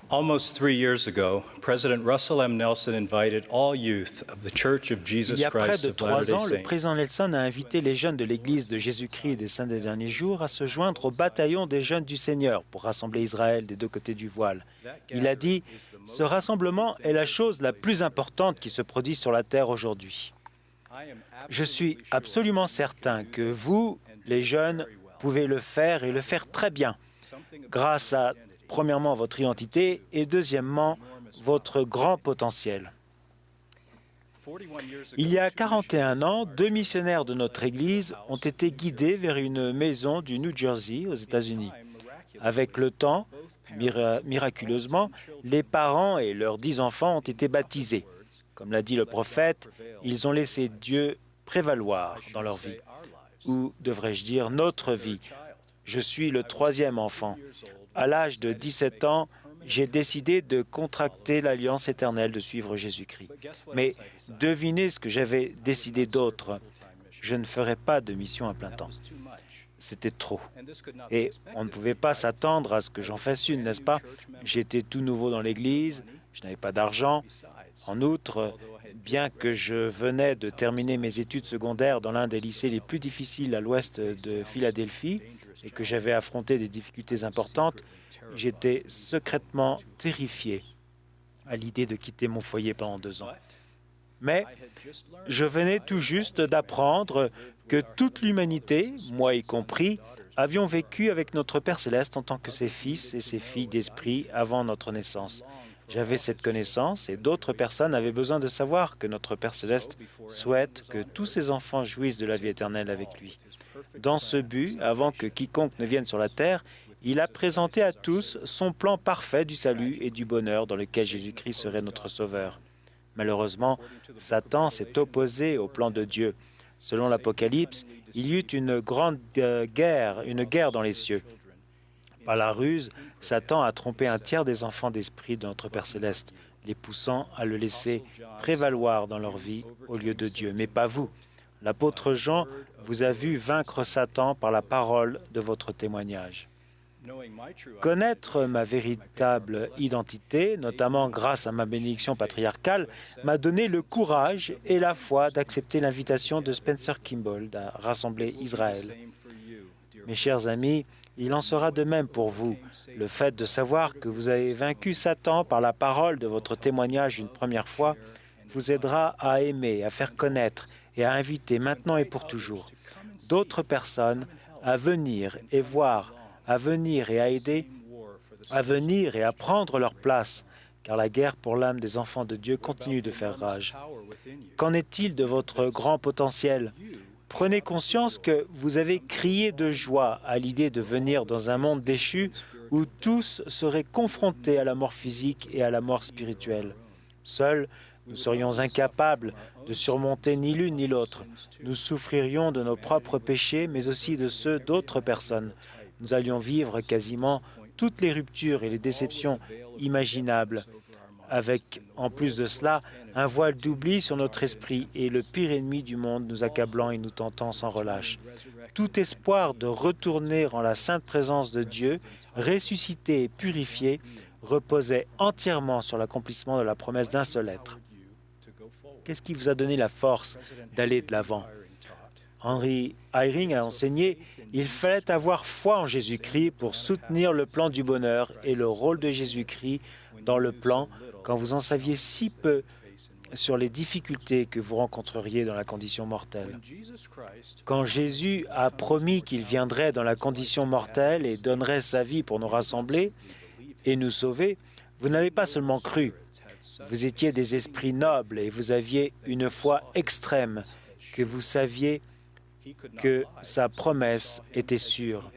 Almost 3 years ago, President Russell M. Nelson invited all youth of the Church of Il Jesus y a près Christ de of 3 Latter-day ans, le Saints président Nelson a invité les jeunes de l'Église de Jésus-Christ des Saints des Derniers Jours à se joindre au bataillon des jeunes du Seigneur pour rassembler Israël des deux côtés du voile. Il a dit « Ce rassemblement est la chose la plus importante qui se produit sur la terre aujourd'hui. Je suis absolument certain que vous, les jeunes, pouvez le faire et le faire très bien, grâce à, premièrement, votre identité et deuxièmement, votre grand potentiel. » Il y a 41 ans, 2 missionnaires de notre Église ont été guidés vers une maison du New Jersey aux États-Unis. Avec le temps, miraculeusement, les parents et leurs 10 enfants ont été baptisés. Comme l'a dit le prophète, ils ont laissé Dieu prévaloir dans leur vie, ou devrais-je dire notre vie. Je suis le 3e enfant. À l'âge de 17 ans, j'ai décidé de contracter l'alliance éternelle de suivre Jésus-Christ. Mais devinez ce que j'avais décidé d'autre. Je ne ferai pas de mission à plein temps. C'était trop. Et on ne pouvait pas s'attendre à ce que j'en fasse une, n'est-ce pas? J'étais tout nouveau dans l'Église, je n'avais pas d'argent. En outre, bien que je venais de terminer mes études secondaires dans l'un des lycées les plus difficiles à l'ouest de Philadelphie et que j'avais affronté des difficultés importantes, j'étais secrètement terrifié à l'idée de quitter mon foyer pendant 2 ans. Mais je venais tout juste d'apprendre que toute l'humanité, moi y compris, avions vécu avec notre Père Céleste en tant que ses fils et ses filles d'esprit avant notre naissance. J'avais cette connaissance et d'autres personnes avaient besoin de savoir que notre Père Céleste souhaite que tous ses enfants jouissent de la vie éternelle avec lui. Dans ce but, avant que quiconque ne vienne sur la terre, il a présenté à tous son plan parfait du salut et du bonheur dans lequel Jésus-Christ serait notre Sauveur. Malheureusement, Satan s'est opposé au plan de Dieu. Selon l'Apocalypse, il y eut une grande guerre, une guerre dans les cieux. Par la ruse, Satan a trompé un tiers des enfants d'esprit de notre Père Céleste, les poussant à le laisser prévaloir dans leur vie au lieu de Dieu. Mais pas vous. L'apôtre Jean vous a vu vaincre Satan par la parole de votre témoignage. Connaître ma véritable identité, notamment grâce à ma bénédiction patriarcale, m'a donné le courage et la foi d'accepter l'invitation de Spencer Kimball à rassembler Israël. Mes chers amis, il en sera de même pour vous. Le fait de savoir que vous avez vaincu Satan par la parole de votre témoignage une première fois vous aidera à aimer, à faire connaître et à inviter maintenant et pour toujours d'autres personnes à venir et voir, à venir et à aider, à venir et à prendre leur place, car la guerre pour l'âme des enfants de Dieu continue de faire rage. Qu'en est-il de votre grand potentiel? Prenez conscience que vous avez crié de joie à l'idée de venir dans un monde déchu où tous seraient confrontés à la mort physique et à la mort spirituelle. Seuls, nous serions incapables de surmonter ni l'une ni l'autre. Nous souffririons de nos propres péchés, mais aussi de ceux d'autres personnes. Nous allions vivre quasiment toutes les ruptures et les déceptions imaginables, avec, en plus de cela, un voile d'oubli sur notre esprit et le pire ennemi du monde nous accablant et nous tentant sans relâche. Tout espoir de retourner en la sainte présence de Dieu, ressuscité et purifié, reposait entièrement sur l'accomplissement de la promesse d'un seul être. Qu'est-ce qui vous a donné la force d'aller de l'avant? Henry Eyring a enseigné « Il fallait avoir foi en Jésus-Christ pour soutenir le plan du bonheur et le rôle de Jésus-Christ dans le plan quand vous en saviez si peu sur les difficultés que vous rencontreriez dans la condition mortelle. Quand Jésus a promis qu'il viendrait dans la condition mortelle et donnerait sa vie pour nous rassembler et nous sauver, vous n'avez pas seulement cru. Vous étiez des esprits nobles et vous aviez une foi extrême, que vous saviez que sa promesse était sûre.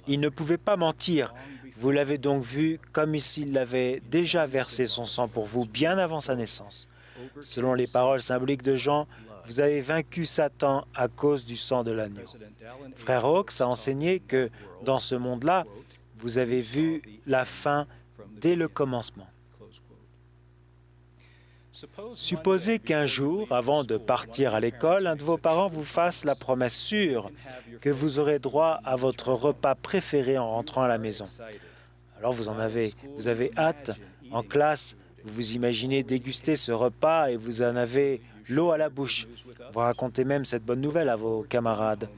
Il ne pouvait pas mentir. Vous l'avez donc vu comme s'il avait déjà versé son sang pour vous bien avant sa naissance. Selon les paroles symboliques de Jean, vous avez vaincu Satan à cause du sang de l'agneau. Frère Hawkes a enseigné que dans ce monde-là, vous avez vu la fin dès le commencement. Supposez qu'un jour, avant de partir à l'école, un de vos parents vous fasse la promesse sûre que vous aurez droit à votre repas préféré en rentrant à la maison. Alors vous avez hâte en classe, vous vous imaginez déguster ce repas et vous en avez l'eau à la bouche. Vous racontez même cette bonne nouvelle à vos camarades.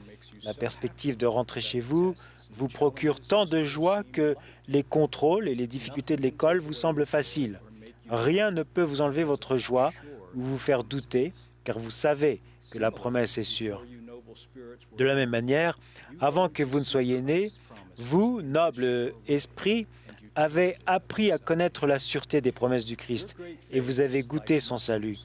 La perspective de rentrer chez vous vous procure tant de joie que les contrôles et les difficultés de l'école vous semblent faciles. Rien ne peut vous enlever votre joie ou vous faire douter, car vous savez que la promesse est sûre. De la même manière, avant que vous ne soyez nés, vous, noble esprit, avez appris à connaître la sûreté des promesses du Christ et vous avez goûté son salut.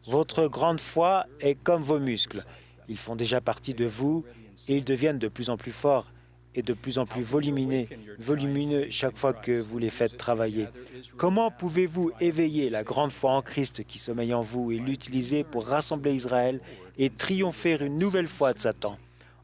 Votre grande foi est comme vos muscles. Ils font déjà partie de vous et ils deviennent de plus en plus forts et de plus en plus volumineux chaque fois que vous les faites travailler. Comment pouvez-vous éveiller la grande foi en Christ qui sommeille en vous et l'utiliser pour rassembler Israël et triompher une nouvelle fois de Satan?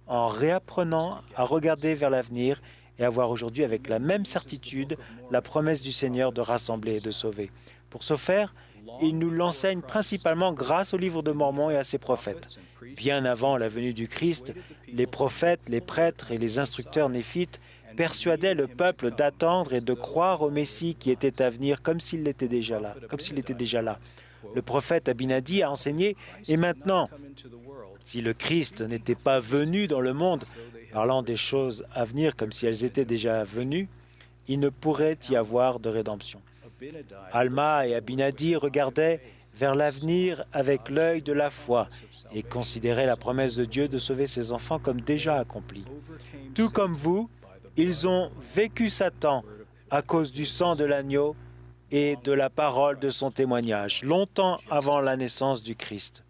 En réapprenant à regarder vers l'avenir et à voir aujourd'hui avec la même certitude la promesse du Seigneur de rassembler et de sauver. Pour ce faire, il nous l'enseigne principalement grâce au livre de Mormon et à ses prophètes. Bien avant la venue du Christ, les prophètes, les prêtres et les instructeurs néphites persuadaient le peuple d'attendre et de croire au Messie qui était à venir comme s'il était déjà là. Le prophète Abinadi a enseigné « Et maintenant, si le Christ n'était pas venu dans le monde, parlant des choses à venir comme si elles étaient déjà venues, il ne pourrait y avoir de rédemption. » Alma et Abinadi regardaient vers l'avenir avec l'œil de la foi et considéraient la promesse de Dieu de sauver ses enfants comme déjà accomplie. Tout comme vous, ils ont vécu Satan à cause du sang de l'agneau et de la parole de son témoignage, longtemps avant la naissance du Christ.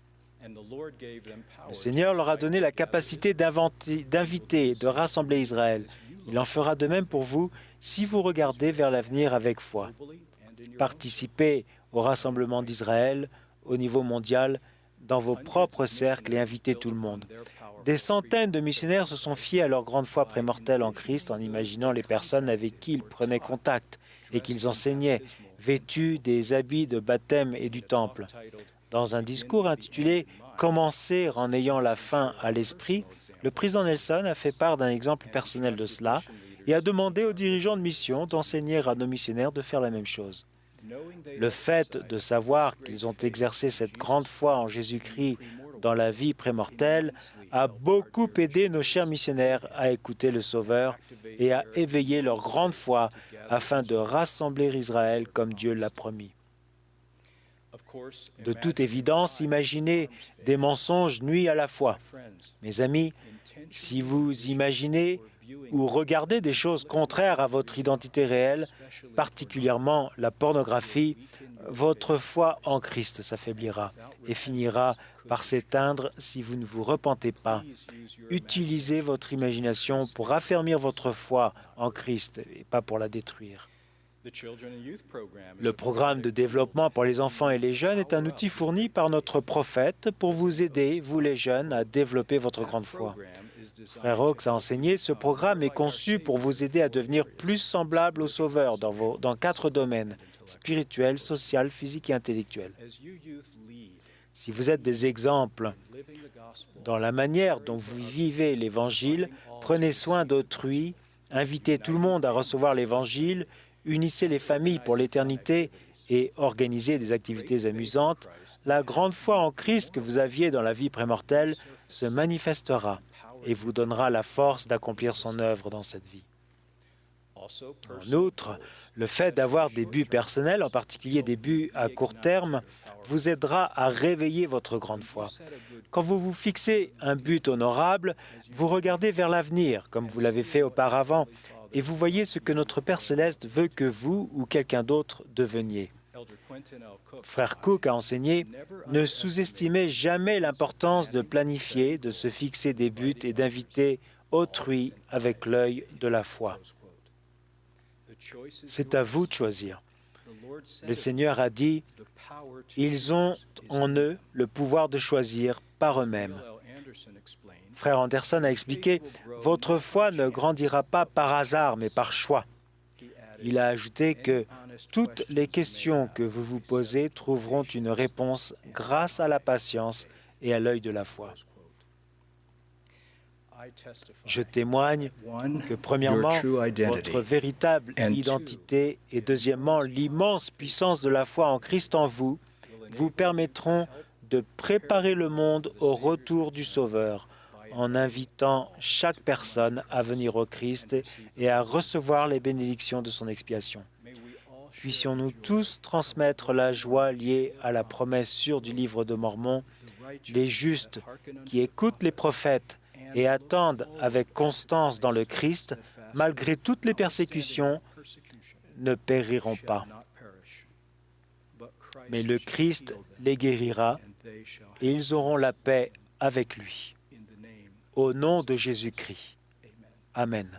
Le Seigneur leur a donné la capacité d'inviter et de rassembler Israël. Il en fera de même pour vous si vous regardez vers l'avenir avec foi. Participez au rassemblement d'Israël au niveau mondial dans vos propres cercles et invitez tout le monde. Des centaines de missionnaires se sont fiés à leur grande foi prémortelle en Christ en imaginant les personnes avec qui ils prenaient contact et qu'ils enseignaient, vêtus des habits de baptême et du temple. Dans un discours intitulé « Commencer en ayant la fin à l'esprit », le président Nelson a fait part d'un exemple personnel de cela et a demandé aux dirigeants de mission d'enseigner à nos missionnaires de faire la même chose. Le fait de savoir qu'ils ont exercé cette grande foi en Jésus-Christ dans la vie prémortelle a beaucoup aidé nos chers missionnaires à écouter le Sauveur et à éveiller leur grande foi afin de rassembler Israël comme Dieu l'a promis. De toute évidence, imaginez des mensonges nuit à la foi. Mes amis, si vous imaginez ou regardez des choses contraires à votre identité réelle, particulièrement la pornographie, votre foi en Christ s'affaiblira et finira par s'éteindre si vous ne vous repentez pas. Utilisez votre imagination pour affermir votre foi en Christ et pas pour la détruire. Le programme de développement pour les enfants et les jeunes est un outil fourni par notre prophète pour vous aider, vous les jeunes, à développer votre grande foi. Frère Oaks a enseigné, ce programme est conçu pour vous aider à devenir plus semblable au Sauveur dans 4 domaines, spirituel, social, physique et intellectuel. Si vous êtes des exemples dans la manière dont vous vivez l'Évangile, prenez soin d'autrui, invitez tout le monde à recevoir l'Évangile, unissez les familles pour l'éternité et organisez des activités amusantes, la grande foi en Christ que vous aviez dans la vie prémortelle se manifestera et vous donnera la force d'accomplir son œuvre dans cette vie. En outre, le fait d'avoir des buts personnels, en particulier des buts à court terme, vous aidera à réveiller votre grande foi. Quand vous vous fixez un but honorable, vous regardez vers l'avenir, comme vous l'avez fait auparavant, et vous voyez ce que notre Père Céleste veut que vous ou quelqu'un d'autre deveniez. Frère Cook a enseigné « Ne sous-estimez jamais l'importance de planifier, de se fixer des buts et d'inviter autrui avec l'œil de la foi. » C'est à vous de choisir. Le Seigneur a dit « Ils ont en eux le pouvoir de choisir par eux-mêmes. » Frère Anderson a expliqué « Votre foi ne grandira pas par hasard, mais par choix. » Il a ajouté que toutes les questions que vous vous posez trouveront une réponse grâce à la patience et à l'œil de la foi. Je témoigne que, premièrement, votre véritable identité et, deuxièmement, l'immense puissance de la foi en Christ en vous permettront de préparer le monde au retour du Sauveur en invitant chaque personne à venir au Christ et à recevoir les bénédictions de son expiation. Puissions-nous tous transmettre la joie liée à la promesse sûre du livre de Mormon. Les justes qui écoutent les prophètes et attendent avec constance dans le Christ, malgré toutes les persécutions, ne périront pas. Mais le Christ les guérira et ils auront la paix avec lui. Au nom de Jésus-Christ. Amen.